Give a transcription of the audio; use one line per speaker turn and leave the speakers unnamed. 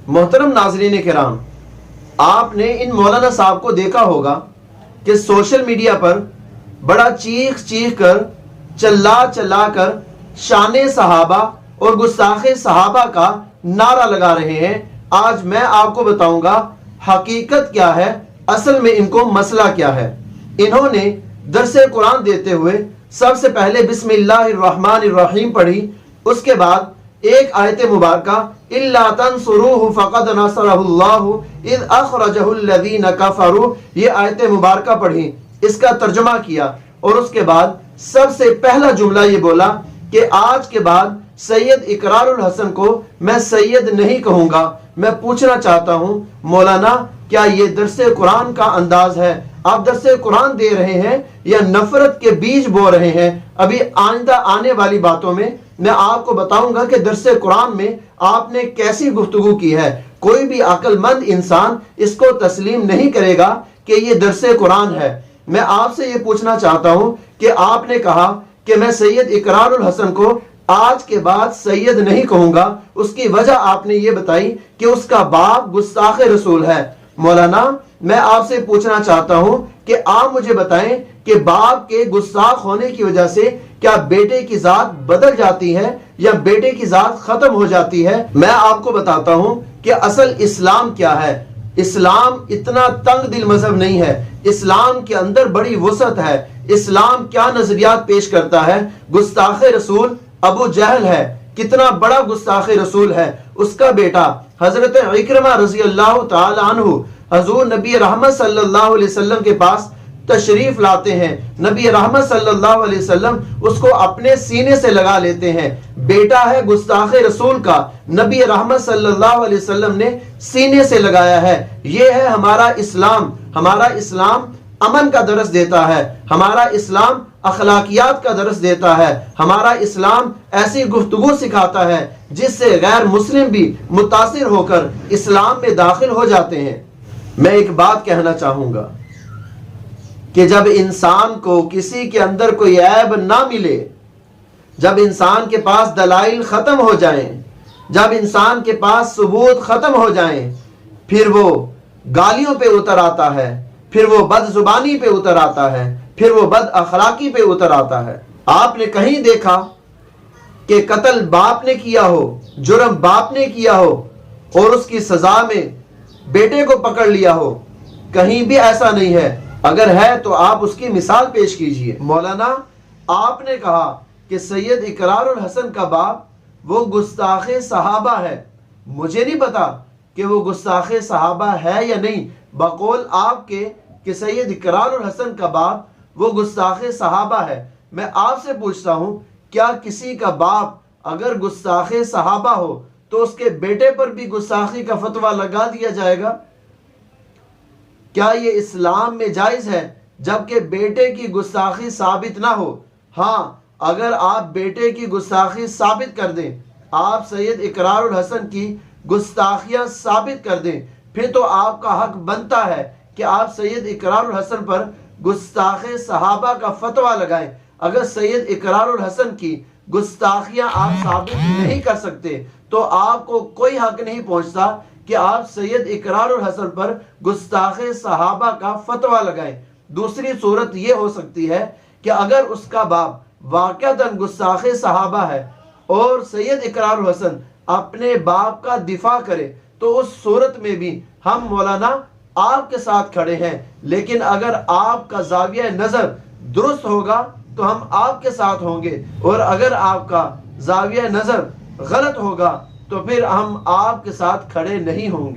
मोहतरम नाज़रीन किराम, आपने इन मौलाना साहब को देखा होगा कि सोशल मीडिया पर बड़ा चीख चीख कर, चिल्ला चिल्ला कर शाने सहाबा और गुस्ताखे सहाबा का नारा लगा रहे हैं। आज मैं आपको बताऊंगा हकीकत क्या है, असल में इनको मसला क्या है। इन्होंने दरसे कुरान देते हुए सबसे पहले बिस्मिल्लाहिर्रहमानिर्रहीम पढ़ी, उसके बाद एक आयत मुबारका इल्ला तंसुरूहु फक़द नसरहुल्लाहु इज़ अख़रजहुल्लज़ीना कफ़रू, ये आयत मुबारका पढ़ी, इसका तर्जुमा किया और उसके बाद सबसे पहला जुमला ये बोला कि आज के बाद सैयद इकरारुल हसन को मैं सैयद नहीं कहूंगा। मैं पूछना चाहता हूं मौलाना, क्या ये दरसे कुरान का अंदाज है? आप दरसे कुरान दे रहे हैं या नफरत के बीज बो रहे हैं? अभी आइंदा आने वाली बातों में मैं आपको बताऊंगा कि दरसे कुरान में आपने कैसी गुफ्तगू की है। कोई भी अक्लमंद इंसान इसको तस्लीम नहीं करेगा कि ये दरसे कुरान है। मैं आपसे ये पूछना चाहता हूं कि आपने कहा कि मैं सैयद इकरारुल हसन को आज के बाद सैयद नहीं कहूंगा, उसकी वजह आपने ये बताई कि उसका बाप गुस्ताखे रसूल है। मौलाना, मैं आपसे पूछना चाहता हूं कि आप मुझे बताएं कि बाप के गुस्ताख होने की वजह से क्या बेटे की जात बदल जाती है या बेटे की जात खत्म हो जाती है? मैं आपको बताता हूं कि असल इस्लाम क्या है। इस्लाम इतना तंग दिल मजहब नहीं है, इस्लाम के अंदर बड़ी वसअत है। इस्लाम क्या नजरियात पेश करता है? गुस्ताखे रसूल अबू जहल है, कितना बड़ा गुस्ताखे रसूल है। उसका बेटा हजरत इकरमा रजी अल्लाह ताला अन्हु हजूर नबी रहमत सल्लल्लाहु अलैहि वसल्लम के पास तशरीफ लाते हैं। नबी रहमत सल्लल्लाहु अलैहि वसल्लम उसको अपने सीने से लगा लेते हैं। बेटा है गुस्ताखे रसूल का, नबी रहमत सल्लल्लाहु अलैहि वसल्लम ने सीने से लगाया है। ये है हमारा इस्लाम। हमारा इस्लाम अमन का दरस देता है, हमारा इस्लाम अखलाकियात का दरस देता है, हमारा इस्लाम ऐसी गुफ्तगू सिखाता है जिससे गैर मुस्लिम भी मुतासिर होकर इस्लाम में दाखिल हो जाते हैं। मैं एक बात कहना चाहूंगा कि जब इंसान को किसी के अंदर कोई ऐब ना मिले, जब इंसान के पास दलाइल खत्म हो जाएं, जब इंसान के पास सबूत खत्म हो जाएं, फिर वो गालियों पे उतर आता है, फिर वो बदजुबानी पे उतर आता है, फिर वो बद अखलाकी पे उतर आता है। आपने कहीं देखा कि कत्ल बाप ने किया हो, जुर्म बाप ने किया हो और उसकी सजा में बेटे को पकड़ लिया हो? कहीं भी ऐसा नहीं है। अगर है तो आप उसकी मिसाल पेश कीजिए। मौलाना, आपने कहा कि सैयद इकरारुल हसन का बाप वो गुस्ताखे सहाबा है। मुझे नहीं पता कि वो गुस्ताखे सहाबा है या नहीं। बकौल आपके कि सैयद इकरारुल हसन का बाप वो गुस्ताखे सहाबा है। मैं आपसे पूछता हूं, क्या किसी का बाप अगर गुस्ताखे सहाबा हो तो उसके बेटे पर भी गुस्ताखी का फतवा लगा दिया जाएगा? क्या ये इस्लाम में जायज है जबकि बेटे की गुस्ताखी साबित ना हो? हाँ, अगर आप बेटे की गुस्ताखी साबित कर दें, आप सैयद इकरारुल हसन की गुस्ताखियां साबित कर दें, फिर तो आपका हक बनता है कि आप सैयद इकरारुल हसन पर गुस्ताखे सहाबा का फतवा लगाएं। अगर सैयद इकरारुल हसन की गुस्ताखियां आप साबित नहीं कर सकते तो आपको कोई हक नहीं पहुंचता कि आप सैयद इकरारुल हसन पर गुस्ताखे सहाबा का फतवा लगाएं। दूसरी सूरत यह हो सकती है कि अगर उसका बाप वाक़अतन गुस्ताखे सहाबा है और सैयद इकरारुल हसन अपने बाप का दिफा करे, तो उस सूरत में भी हम मौलाना आपके साथ खड़े हैं। लेकिन अगर आपका जाविया नजर दुरुस्त होगा तो हम आपके साथ होंगे, और अगर आपका जाविया नजर गलत होगा तो फिर हम आपके साथ खड़े नहीं होंगे।